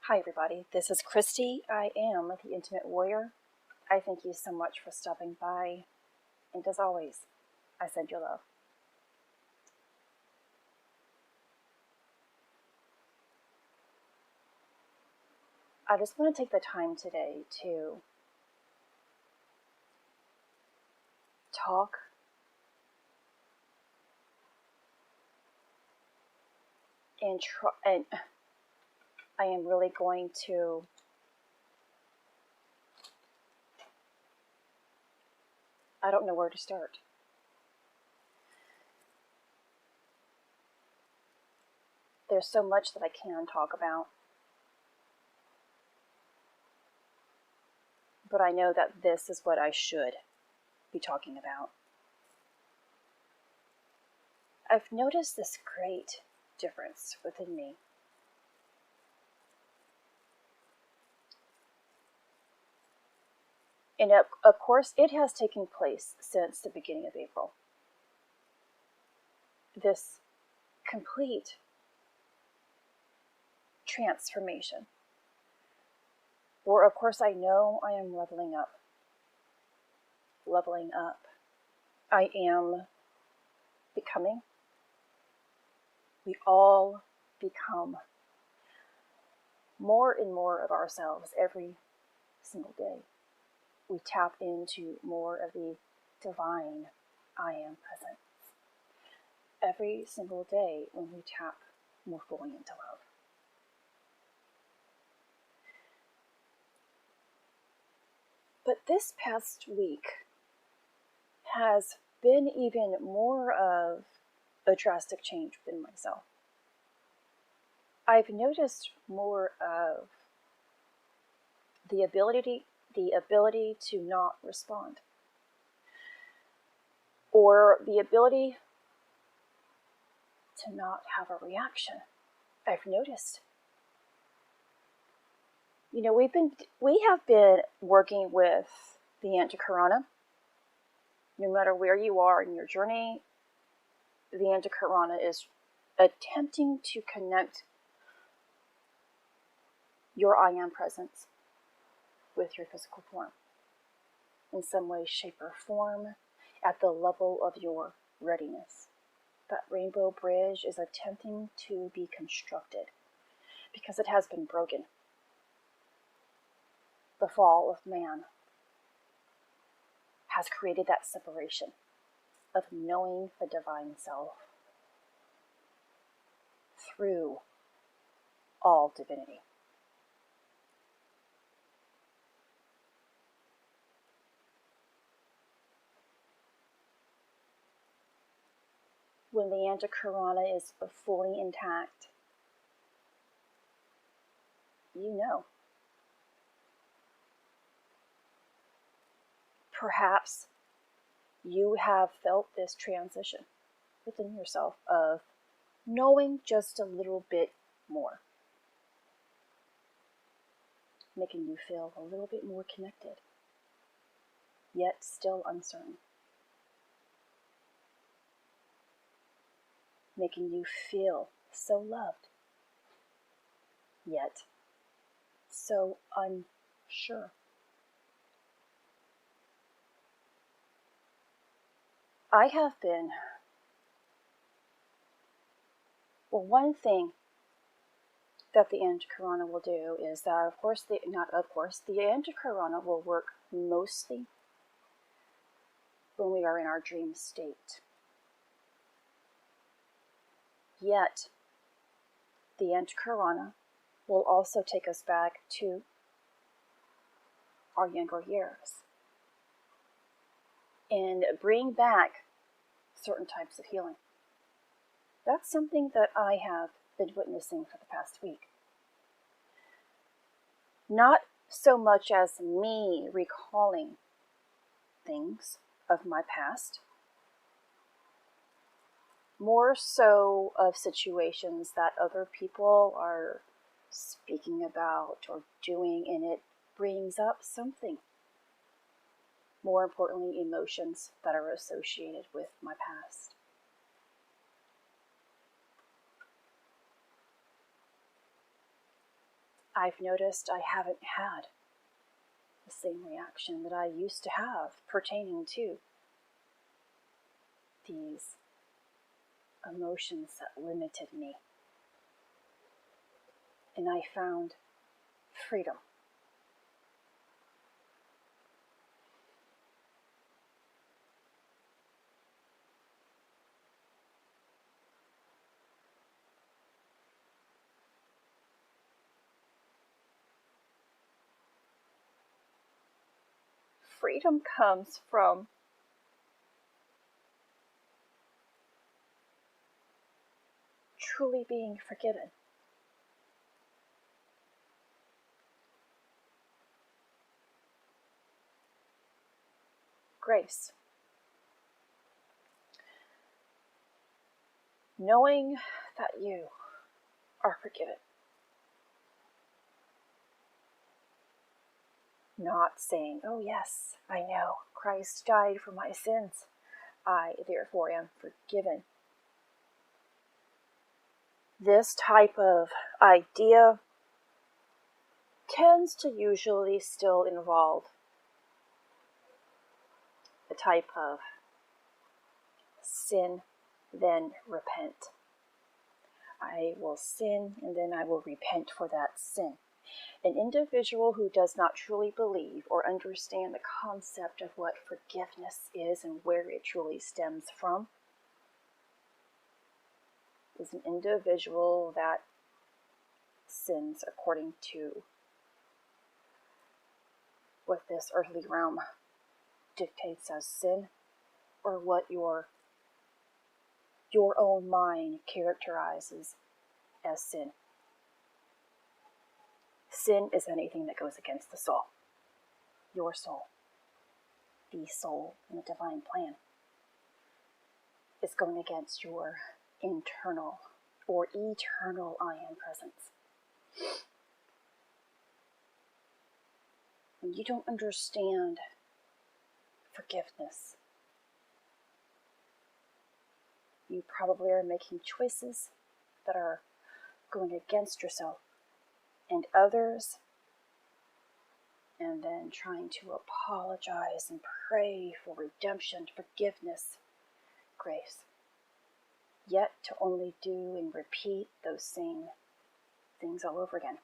Hi everybody, this is Christy. I am the Intimate Warrior. I thank you so much for stopping by, and as always, I send you love. I just want to take the time today to talk and I am really going to I don't know where to start. There's so much that I can talk about, but I know that this is what I should be talking about. I've noticed this great difference within me. And of course, it has taken place since the beginning of April. This complete transformation, where of course I know I am leveling up. I am becoming. We all become more and more of ourselves every single day. We tap into more of the divine I am presence every single day when we tap more fully into love. But this past week has been even more of a drastic change within myself. I've noticed more of the ability to not respond, or the ability to not have a reaction. I've noticed. You know, we have been working with the Anti-Karana. No matter where you are in your journey, the Anti-Karana is attempting to connect your I am presence with your physical form in some way, shape, or form at the level of your readiness. That rainbow bridge is attempting to be constructed because it has been broken. The fall of man has created that separation of knowing the divine self through all divinity. When the Anti-Karana is fully intact, you know. Perhaps you have felt this transition within yourself of knowing just a little bit more, making you feel a little bit more connected, yet still uncertain, making you feel so loved, yet so unsure. I have been, one thing that the Anti-Karana will do is that, the Anti-Karana will work mostly when we are in our dream state. Yet, the Anti-Karana will also take us back to our younger years and bring back certain types of healing. That's something that I have been witnessing for the past week. Not so much as me recalling things of my past, more so of situations that other people are speaking about or doing, and it brings up something. More importantly, emotions that are associated with my past. I've noticed I haven't had the same reaction that I used to have pertaining to these emotions that limited me. And I found freedom. Freedom comes from truly being forgiven. Grace. Knowing that you are forgiven. Not saying, oh yes, I know, Christ died for my sins. I therefore am forgiven. This type of idea tends to usually still involve a type of sin, then repent. I will sin and then I will repent for that sin. An individual who does not truly believe or understand the concept of what forgiveness is and where it truly stems from is an individual that sins according to what this earthly realm dictates as sin, or what your own mind characterizes as sin. Sin is anything that goes against the soul. Your soul. The soul in the divine plan is going against your internal or eternal I am presence. When you don't understand forgiveness, you probably are making choices that are going against yourself and others, and then trying to apologize and pray for redemption, forgiveness, grace, yet to only do and repeat those same things all over again.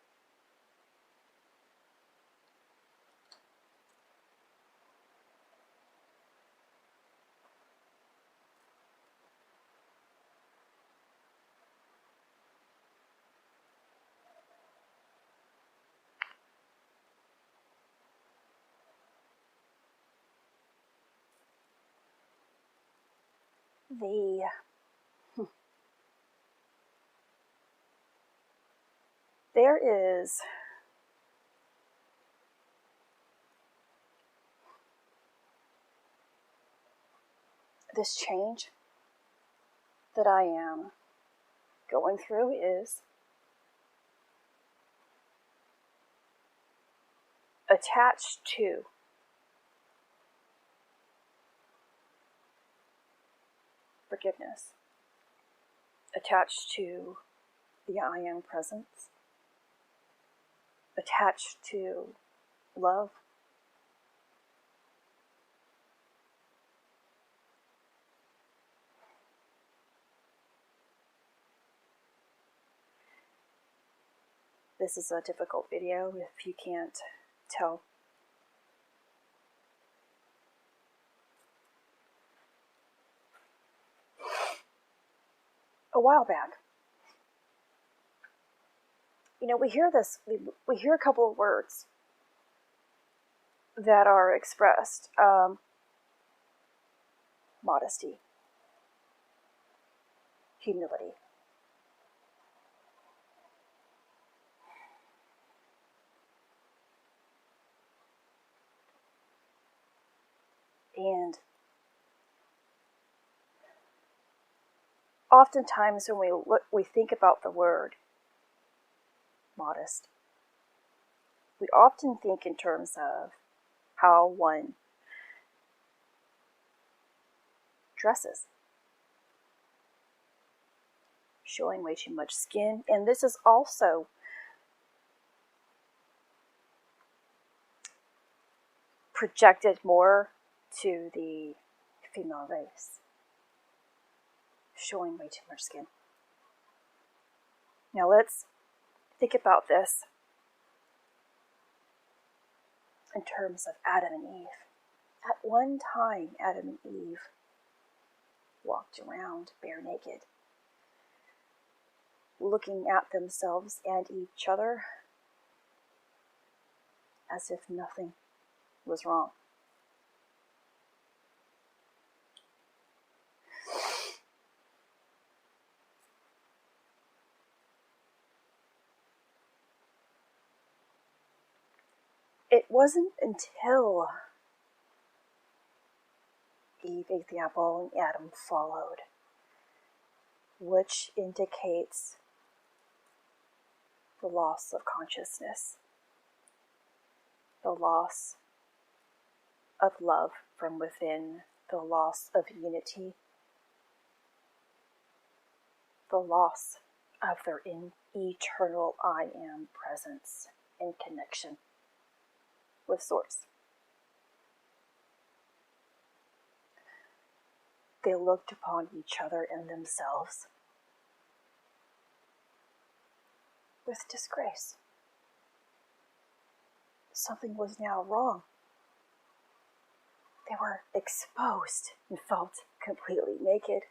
There is this change that I am going through is attached to forgiveness, attached to the I am presence, attached to love. This is a difficult video if you can't tell. A while back, we hear this, we hear a couple of words that are expressed. Modesty, humility. And oftentimes when we think about the word modest, we often think in terms of how one dresses, showing way too much skin. And this is also projected more to the female race, showing way too much skin. Now let's think about this in terms of Adam and Eve. At one time, Adam and Eve walked around bare naked, looking at themselves and each other as if nothing was wrong. It wasn't until Eve ate the apple and Adam followed, which indicates the loss of consciousness, the loss of love from within, the loss of unity, the loss of their eternal I am presence and connection with Source. They looked upon each other and themselves with disgrace. Something was now wrong. They were exposed and felt completely naked.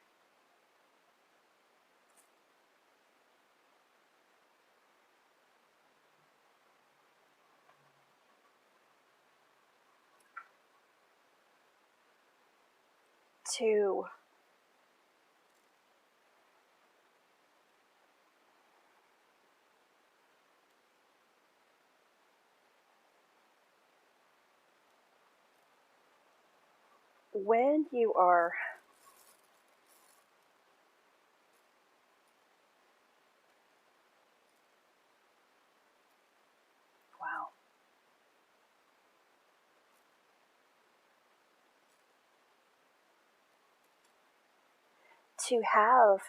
To when you are to have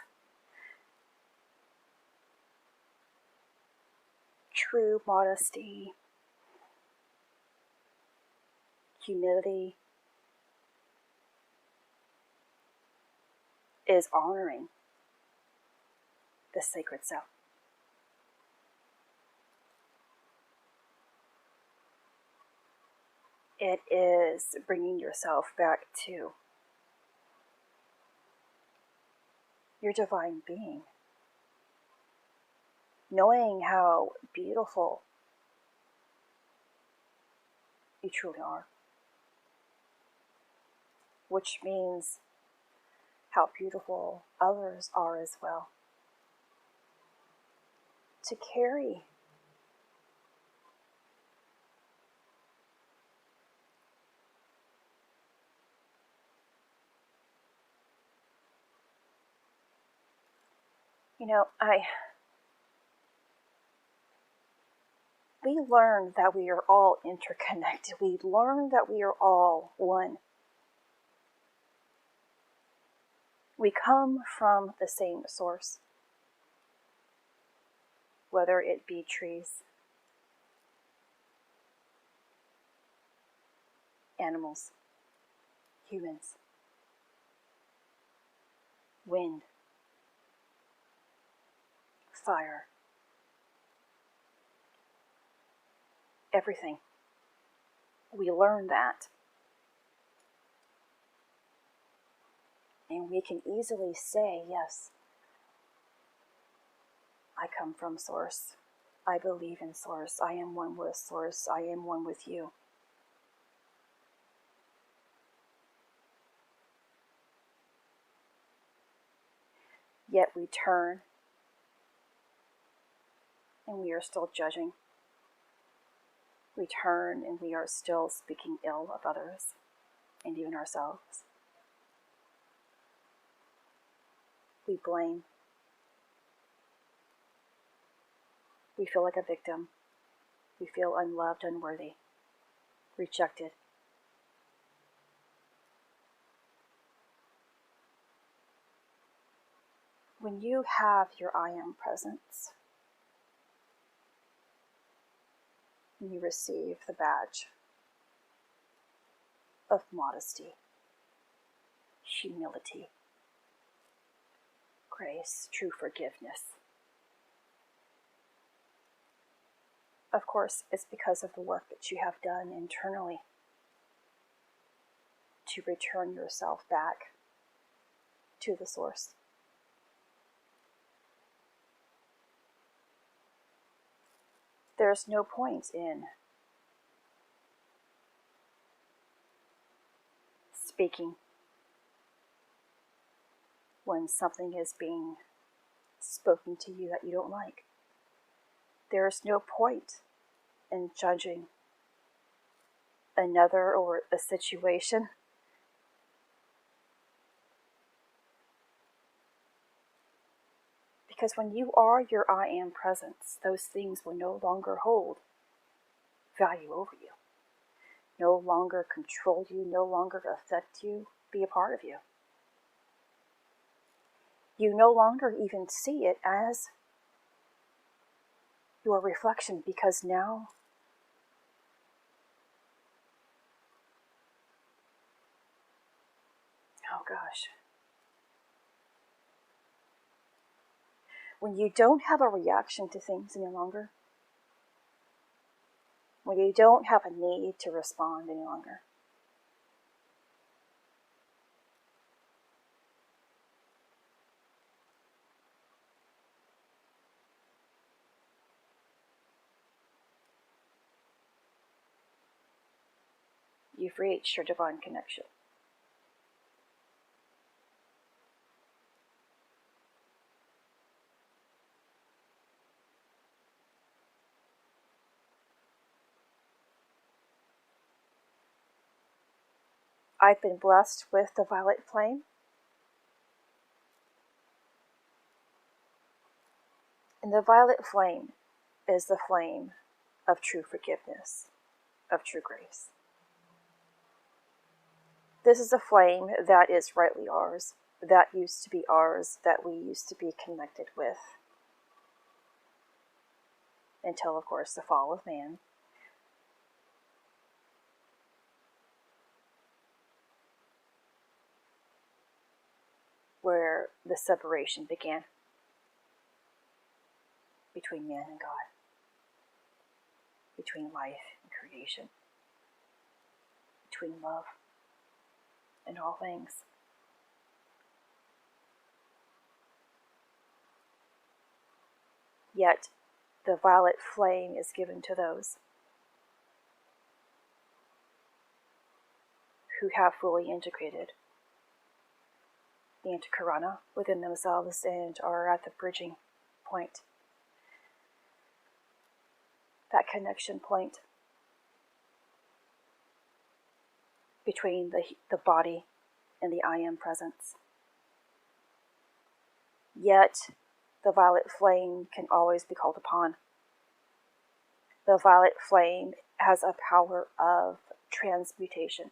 true modesty, humility, is honoring the sacred self. It is bringing yourself back to your divine being, knowing how beautiful you truly are, which means how beautiful others are as well. To carry we learn that we are all interconnected. We learn that we are all one. We come from the same source, whether it be trees, animals, humans, wind, fire, everything. We learn that. And we can easily say, yes, I come from Source. I believe in Source. I am one with Source. I am one with you. Yet we turn and we are still judging. We turn and we are still speaking ill of others and even ourselves. We blame. We feel like a victim. We feel unloved, unworthy, rejected. When you have your I am presence, and you receive the badge, of modesty, humility, grace, true forgiveness. Of course, it's because of the work that you have done internally to return yourself back to the source. There's no point in speaking when something is being spoken to you that you don't like. There is no point in judging another or a situation because when you are your I am presence, those things will no longer hold value over you, no longer control you, no longer affect you, be a part of you. You no longer even see it as your reflection because now oh gosh. When you don't have a reaction to things any longer, when you don't have a need to respond any longer, you've reached your divine connection. I've been blessed with the violet flame. And the violet flame is the flame of true forgiveness, of true grace. This is a flame that is rightly ours, that used to be ours, that we used to be connected with. Until, of course, the fall of man. Where the separation began between man and God, between life and creation, between love and all things. Yet, the violet flame is given to those who have fully integrated the antakarana within themselves and are at the bridging point. That connection point between the body and the I am presence. Yet, the violet flame can always be called upon. The violet flame has a power of transmutation.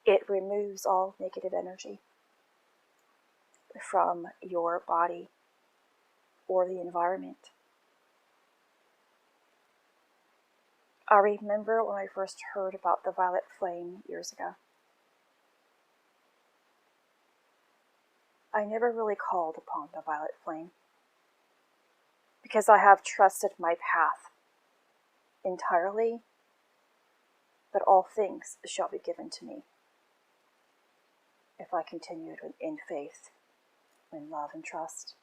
It removes all negative energy from your body or the environment. I remember when I first heard about the violet flame years ago. I never really called upon the violet flame because I have trusted my path entirely, but all things shall be given to me if I continue in faith, in love and trust.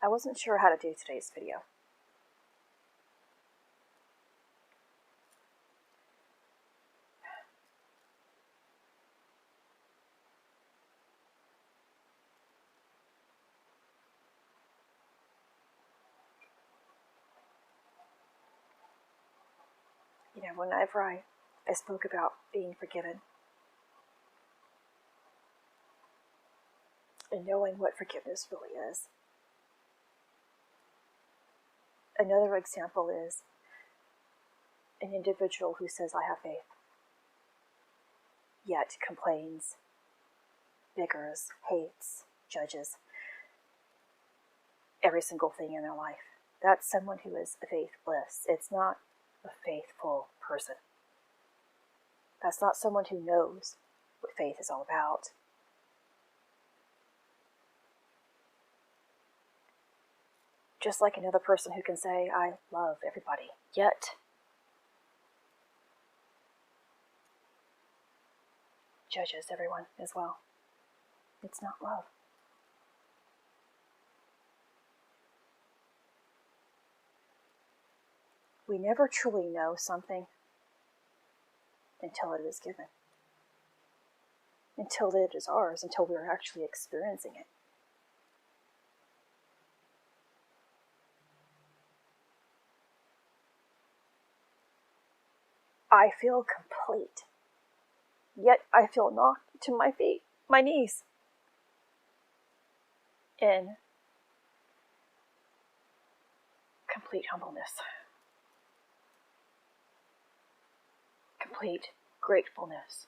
I wasn't sure how to do today's video. Whenever I spoke about being forgiven and knowing what forgiveness really is. Another example is an individual who says, I have faith, yet complains, bickers, hates, judges every single thing in their life. That's someone who is faithless. It's not a faithful person. That's not someone who knows what faith is all about. Just like another person who can say, I love everybody, yet judges everyone as well. It's not love. We never truly know something until it is given. Until it is ours, until we are actually experiencing it. I feel complete, yet I feel knocked to my feet, my knees, in complete humbleness, complete gratefulness.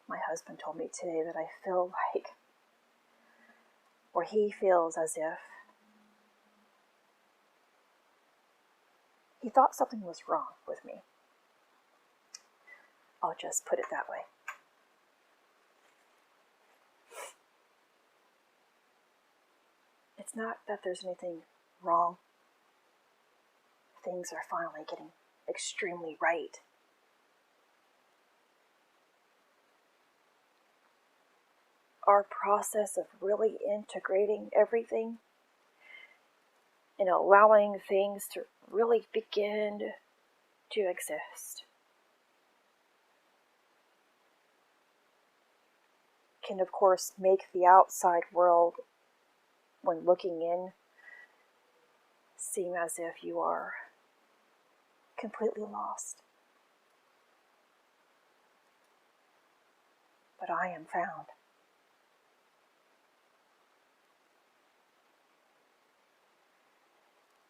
My husband told me today that I feel like, or he feels as if he thought something was wrong with me. I'll just put it that way. It's not that there's anything wrong. Things are finally getting extremely right. Our process of really integrating everything and allowing things to really begin to exist can, of course, make the outside world, when looking in, seem as if you are completely lost. But I am found.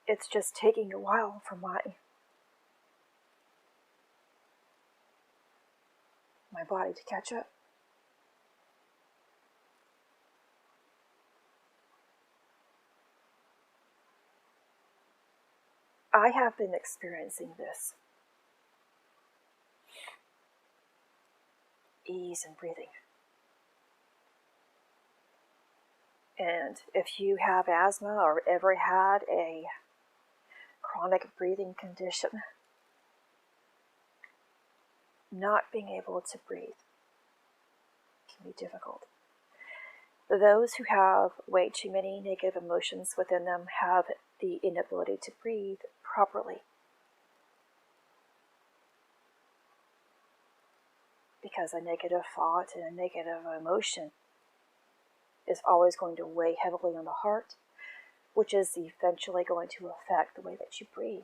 It's just taking a while for my body to catch up. I have been experiencing this ease in breathing. And if you have asthma or ever had a chronic breathing condition, not being able to breathe can be difficult. Those who have way too many negative emotions within them have the inability to breathe properly. Because a negative thought and a negative emotion is always going to weigh heavily on the heart, which is eventually going to affect the way that you breathe.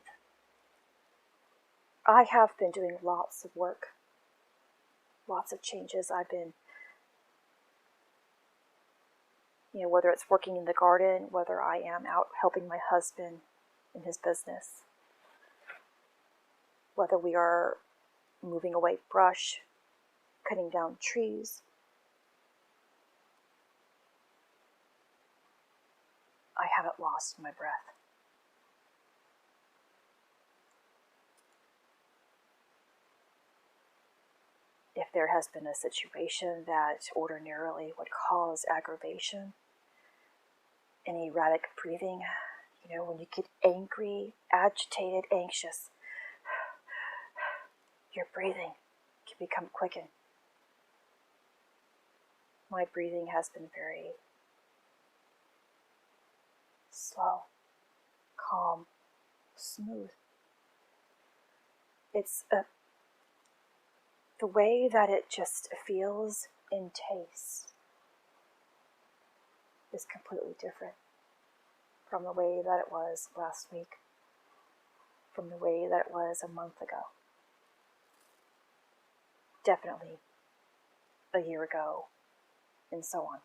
I have been doing lots of work, lots of changes. I've been, whether it's working in the garden, whether I am out helping my husband in his business, whether we are moving away brush, cutting down trees. I haven't lost my breath. If there has been a situation that ordinarily would cause aggravation and erratic breathing, when you get angry, agitated, anxious, your breathing can become quickened. My breathing has been very slow, calm, smooth. It's the way that it just feels and tastes is completely different from the way that it was last week, from the way that it was a month ago, definitely a year ago, and so on.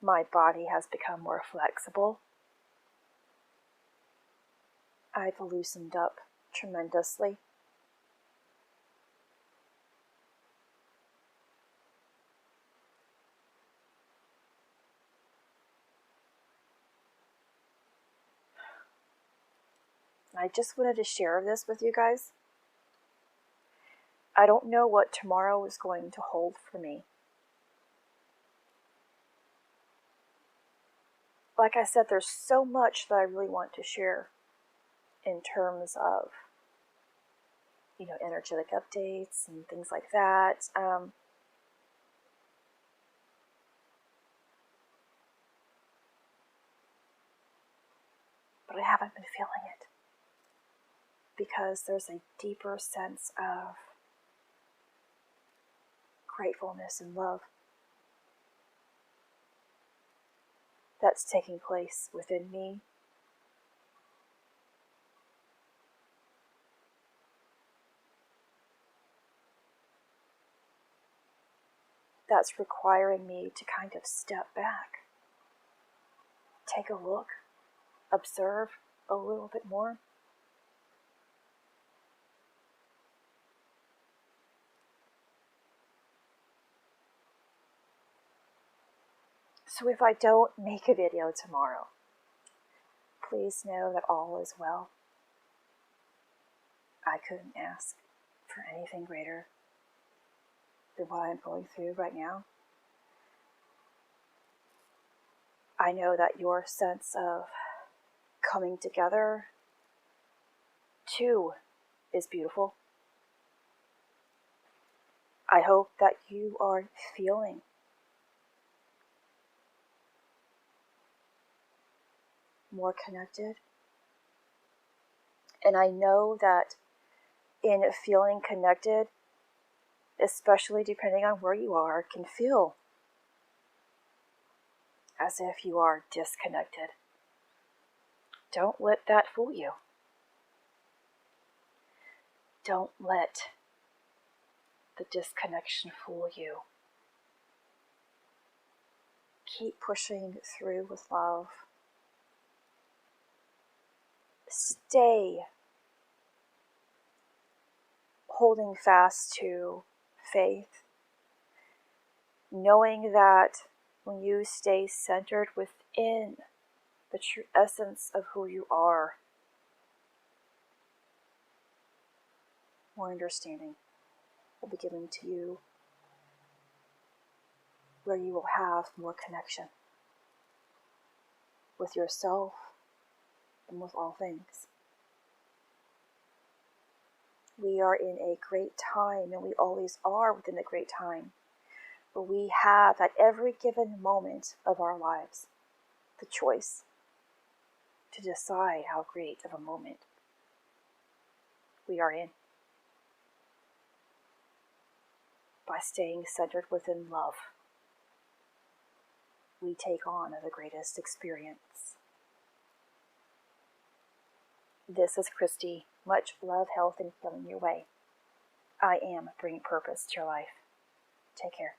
My body has become more flexible. I've loosened up tremendously. I just wanted to share this with you guys. I don't know what tomorrow is going to hold for me. Like I said, there's so much that I really want to share in terms of, energetic updates and things like that. But I haven't been feeling it because there's a deeper sense of gratefulness and love that's taking place within me. That's requiring me to kind of step back, take a look, observe a little bit more. So if I don't make a video tomorrow, please know that all is well. I couldn't ask for anything greater than what I'm going through right now. I know that your sense of coming together, too, is beautiful. I hope that you are feeling more connected. And I know that in feeling connected, especially depending on where you are, can feel as if you are disconnected. Don't let that fool you. Don't let the disconnection fool you. Keep pushing through with love. Stay holding fast to faith, knowing that when you stay centered within the true essence of who you are, more understanding will be given to you, where you will have more connection with yourself and with all things. We are in a great time, and we always are within a great time, where we have at every given moment of our lives the choice to decide how great of a moment we are in. By staying centered within love, we take on the greatest experience. This is Christy. Much love, health, and healing your way. I am bringing purpose to your life. Take care.